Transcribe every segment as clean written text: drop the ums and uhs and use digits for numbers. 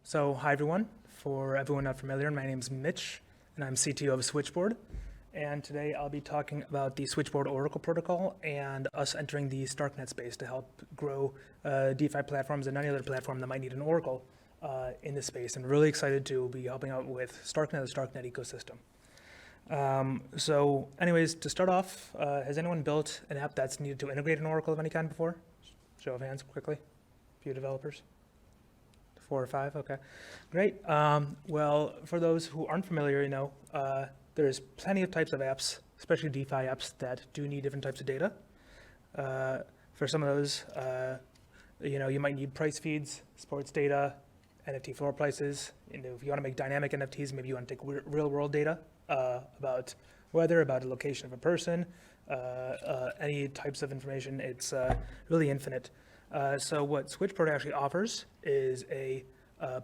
So hi everyone. For everyone not familiar, my name is Mitch and I'm CTO of Switchboard. And today I'll be talking about the Switchboard Oracle protocol and us entering the Starknet space to help grow DeFi platforms and any other platform that might need an Oracle in this space. And really excited to be helping out with Starknet, the Starknet ecosystem. So anyways, to start off, has anyone built an app that's needed to integrate an Oracle of any kind before? Show of hands quickly. A few developers. 4 or 5, okay, great. Well, for those who aren't familiar, there's plenty of types of apps, especially DeFi apps, that do need different types of data. For some of those, you might need price feeds, sports data, NFT floor prices. If you want to make dynamic NFTs, maybe you want to take real-world data about weather, about a location of a person, any types of information. It's really infinite. So what Switchboard actually offers is a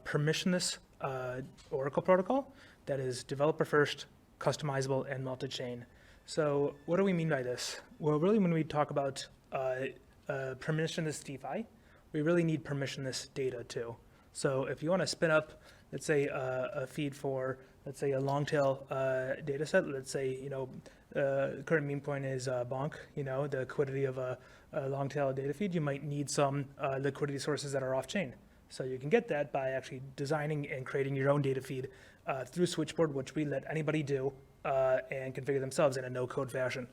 permissionless Oracle protocol that is developer first, customizable, and multi-chain. So what do we mean by this? Well, really when we talk about permissionless DeFi, we really need permissionless data too. So if you want to spin up, let's say a feed for, let's say a long tail data set, let's say, current meme coin is Bonk, the liquidity of a long tail data feed, you might need some liquidity sources that are off chain. So you can get that by actually designing and creating your own data feed through Switchboard, which we let anybody do and configure themselves in a no code fashion.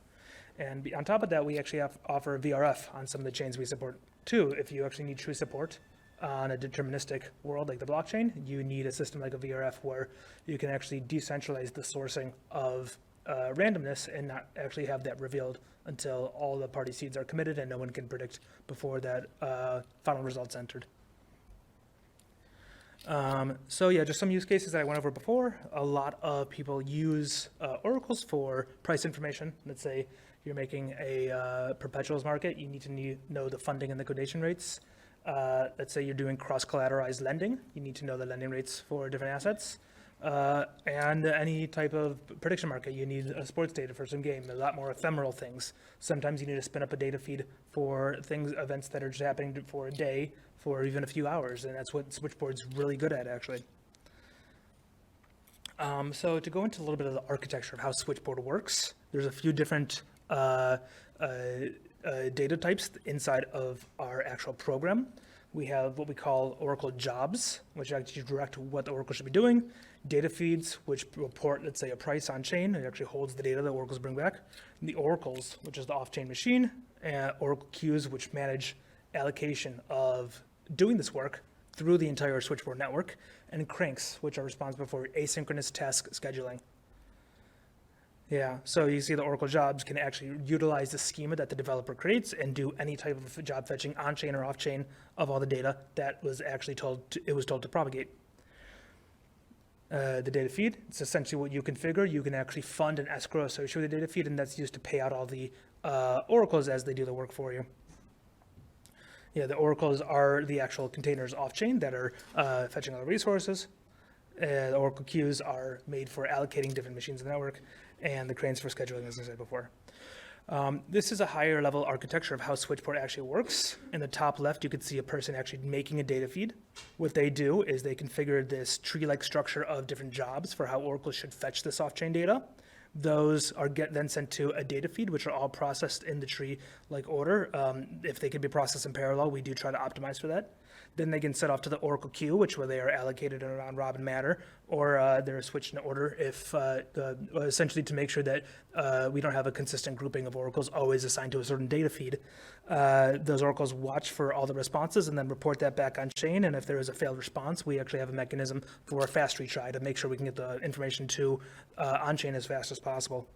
And on top of that, we actually offer VRF on some of the chains we support too. If you actually need true support on a deterministic world like the blockchain, you need a system like a VRF where you can actually decentralize the sourcing of randomness and not actually have that revealed until all the party seeds are committed and no one can predict before that final result's entered. So yeah, just some use cases that I went over before. A lot of people use oracles for price information. Let's say you're making a perpetuals market, you need to know the funding and liquidation rates. Let's say you're doing cross-collateralized lending, you need to know the lending rates for different assets. And any type of prediction market, you need a sports data for some game, a lot more ephemeral things. Sometimes you need to spin up a data feed for events that are just happening for a day, for even a few hours, and that's what Switchboard's really good at, actually. So to go into a little bit of the architecture of how Switchboard works, there's a few different data types inside of our actual program. We have what we call Oracle jobs, which actually direct what the Oracle should be doing. Data feeds, which report, let's say, a price on chain. It actually holds the data that oracles bring back. And the oracles, which is the off-chain machine. And Oracle queues, which manage allocation of doing this work through the entire Switchboard network. And cranks, which are responsible for asynchronous task scheduling. Yeah, so you see the Oracle jobs can actually utilize the schema that the developer creates and do any type of job fetching on-chain or off-chain of all the data that was actually told to propagate. The data feed, it's essentially what you configure. You can actually fund an escrow associated with the data feed, and that's used to pay out all the oracles as they do the work for you. Yeah, the oracles are the actual containers off-chain that are fetching all the resources. The Oracle queues are made for allocating different machines in the network, and the cranes for scheduling, as I said before. This is a higher level architecture of how Switchboard actually works. In the top left, you can see a person actually making a data feed. What they do is they configure this tree-like structure of different jobs for how Oracle should fetch this off-chain data. Those are then sent to a data feed, which are all processed in the tree-like order. If they can be processed in parallel, we do try to optimize for that. Then they can set off to the Oracle queue, where they are allocated in a round-robin manner, or they're switched in order if essentially to make sure that we don't have a consistent grouping of oracles always assigned to a certain data feed. Those oracles watch for all the responses and then report that back on chain. And if there is a failed response, we actually have a mechanism for a fast retry to make sure we can get the information to on chain as fast as possible.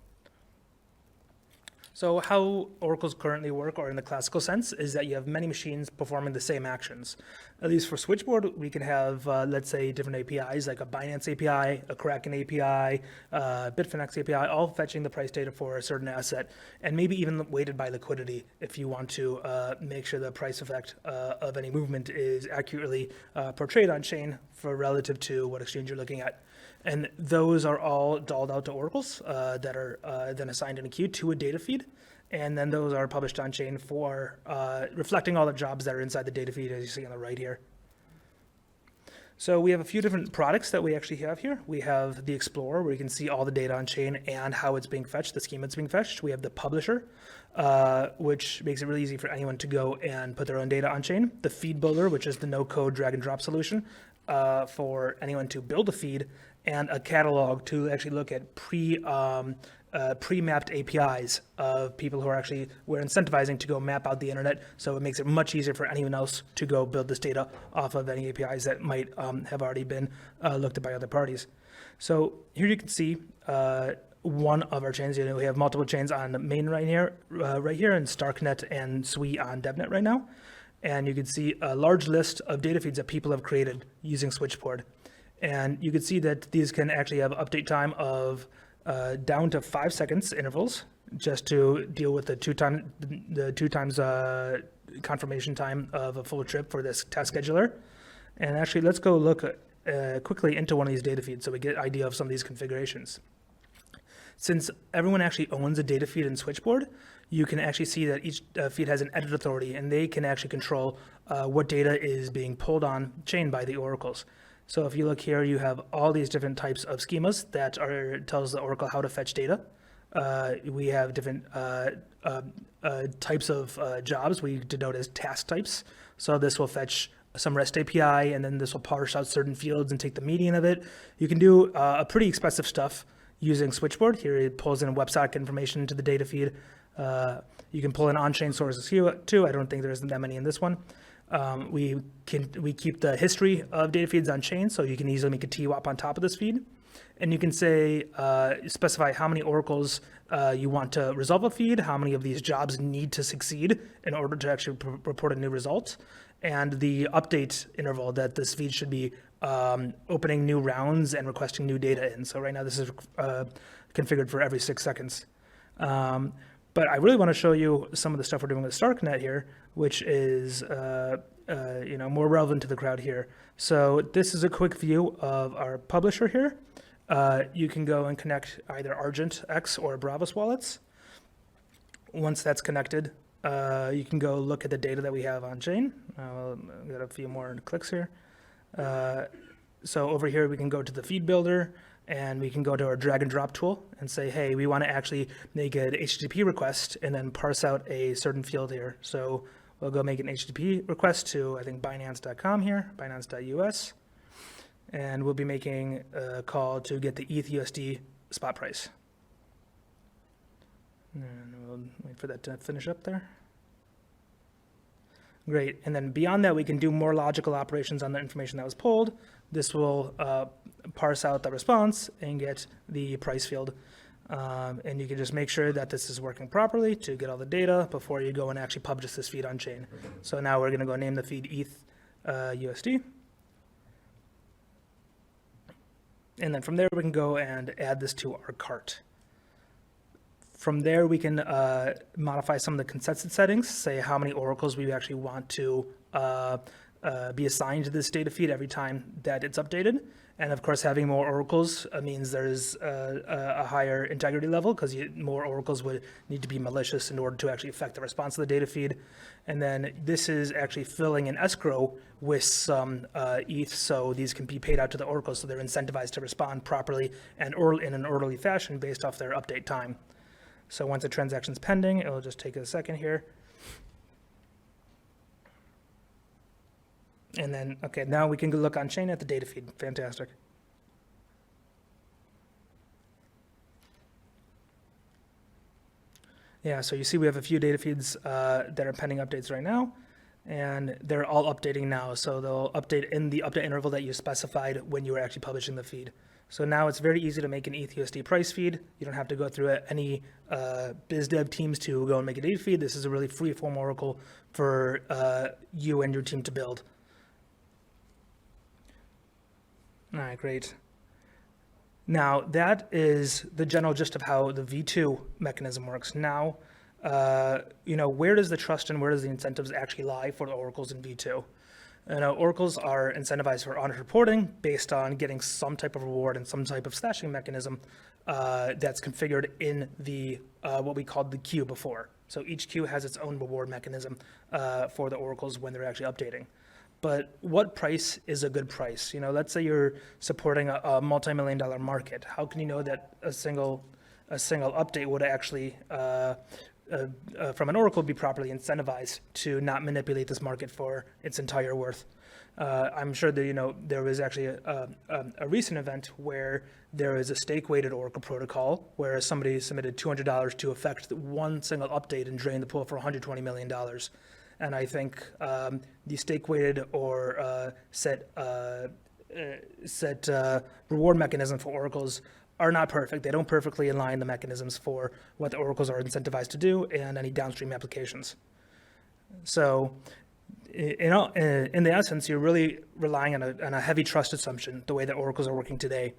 So how oracles currently work, or in the classical sense, is that you have many machines performing the same actions. At least for Switchboard, we can have, let's say, different APIs, like a Binance API, a Kraken API, Bitfinex API, all fetching the price data for a certain asset, and maybe even weighted by liquidity if you want to make sure the price effect of any movement is accurately portrayed on chain for relative to what exchange you're looking at. And those are all dolled out to oracles that are then assigned in a queue to a data feed. And then those are published on chain for reflecting all the jobs that are inside the data feed, as you see on the right here. So we have a few different products that we actually have here. We have the Explorer, where you can see all the data on chain and how it's being fetched, the schema it's being fetched. We have the Publisher, which makes it really easy for anyone to go and put their own data on chain. The Feed Builder, which is the no-code drag-and-drop solution for anyone to build a feed, and a catalog to actually look at pre-mapped APIs of people who are actually, we're incentivizing to go map out the internet, so it makes it much easier for anyone else to go build this data off of any APIs that might have already been looked at by other parties. So here you can see one of our chains. We have multiple chains on the main right here, and Starknet and Sui on DevNet right now. And you can see a large list of data feeds that people have created using Switchboard. And you can see that these can actually have update time of down to 5 seconds intervals, just to deal with the two times confirmation time of a full trip for this task scheduler. And actually, let's go look quickly into one of these data feeds so we get an idea of some of these configurations. Since everyone actually owns a data feed in Switchboard, you can actually see that each feed has an edit authority, and they can actually control what data is being pulled on chain by the oracles. So if you look here, you have all these different types of schemas that tells the oracle how to fetch data. We have different types of jobs we denote as task types. So this will fetch some REST API, and then this will parse out certain fields and take the median of it. You can do a pretty expressive stuff using Switchboard. Here it pulls in WebSocket information into the data feed. You can pull in on-chain sources here too. I don't think there's that many in this one. We keep the history of data feeds on chain, so you can easily make a TWAP on top of this feed. And you can say, specify how many oracles you want to resolve a feed, how many of these jobs need to succeed in order to actually report a new result, and the update interval that this feed should be opening new rounds and requesting new data in. So right now this is configured for every 6 seconds. But I really want to show you some of the stuff we're doing with Starknet here, which is more relevant to the crowd here. So this is a quick view of our publisher here. You can go and connect either Argent X or Bravos wallets. Once that's connected, you can go look at the data that we have on chain. I've got a few more clicks here. So over here, we can go to the feed builder, and we can go to our drag and drop tool and say, hey, we want to actually make an HTTP request and then parse out a certain field here. So we'll go make an HTTP request to, I think, Binance.com here, Binance.us. And we'll be making a call to get the ETH/USD spot price. And we'll wait for that to finish up there. Great. And then beyond that, we can do more logical operations on the information that was pulled. This will parse out the response and get the price field. And you can just make sure that this is working properly to get all the data before you go and actually publish this feed on chain. So now we're going to go name the feed ETH/USD. And then from there, we can go and add this to our cart. From there, we can modify some of the consensus settings, say how many oracles we actually want to be assigned to this data feed every time that it's updated. And of course, having more oracles means there's a higher integrity level, because more oracles would need to be malicious in order to actually affect the response of the data feed. And then this is actually filling an escrow with some ETH, so these can be paid out to the oracles, so they're incentivized to respond properly and in an orderly fashion based off their update time. So once the transaction's pending, it'll just take a second here. And then, okay, now we can look on chain at the data feed. Fantastic. Yeah, so you see we have a few data feeds that are pending updates right now, and they're all updating now. So they'll update in the update interval that you specified when you were actually publishing the feed. So now it's very easy to make an ETH/USD price feed. You don't have to go through any biz dev teams to go and make a data feed. This is a really free-form oracle for you and your team to build. All right, great. Now, that is the general gist of how the V2 mechanism works. Now, where does the trust and where does the incentives actually lie for the oracles in V2? Oracles are incentivized for honest reporting based on getting some type of reward and some type of stashing mechanism that's configured in the what we called the queue before. So each queue has its own reward mechanism for the oracles when they're actually updating. but what price is a good price? Let's say you're supporting a multi-million-dollar market. How can you know that a single update would actually, from an Oracle, be properly incentivized to not manipulate this market for its entire worth? I'm sure that there was actually a recent event where there was a stake-weighted Oracle protocol where somebody submitted $200 to affect one single update and drain the pool for $120 million. And I think the stake-weighted or set reward mechanism for Oracles are not perfect. They don't perfectly align the mechanisms for what the Oracles are incentivized to do and any downstream applications. So in the essence, you're really relying on a heavy trust assumption, the way that Oracles are working today.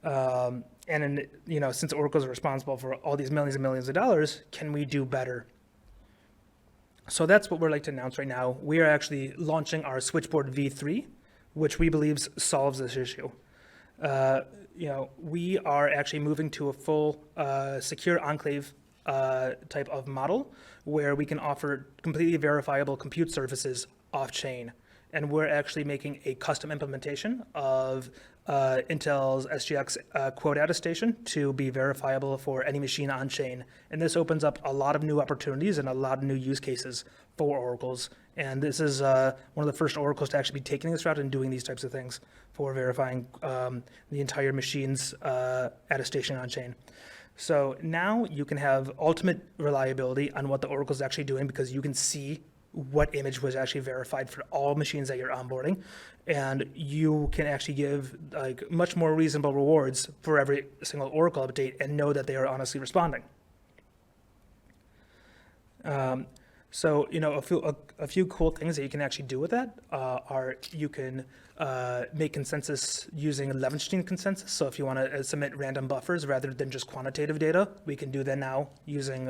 Since Oracles are responsible for all these millions and millions of dollars, can we do better? So that's what we're like to announce right now. We are actually launching our Switchboard v3, which we believe solves this issue. We are actually moving to a full secure enclave type of model where we can offer completely verifiable compute services off-chain. And we're actually making a custom implementation of Intel's SGX quote attestation to be verifiable for any machine on-chain. And this opens up a lot of new opportunities and a lot of new use cases for Oracles. And this is one of the first Oracles to actually be taking this route and doing these types of things for verifying the entire machine's attestation on-chain. So now you can have ultimate reliability on what the Oracle is actually doing because you can see what image was actually verified for all machines that you're onboarding, and you can actually give much more reasonable rewards for every single Oracle update and know that they are honestly responding. So a few cool things that you can actually do with that are you can make consensus using Levenshtein consensus. So if you want to submit random buffers rather than just quantitative data, we can do that now using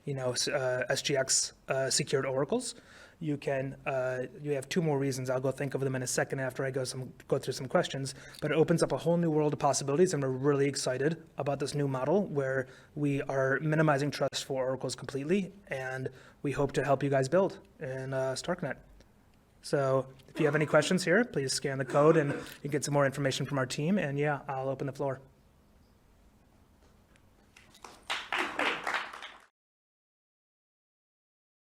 SGX secured oracles. You have two more reasons. I'll go think of them in a second after I go through some questions, but it opens up a whole new world of possibilities, and we're really excited about this new model where we are minimizing trust for oracles completely, and we hope to help you guys build in Starknet. So if you have any questions here, please scan the code and you get some more information from our team, and yeah, I'll open the floor.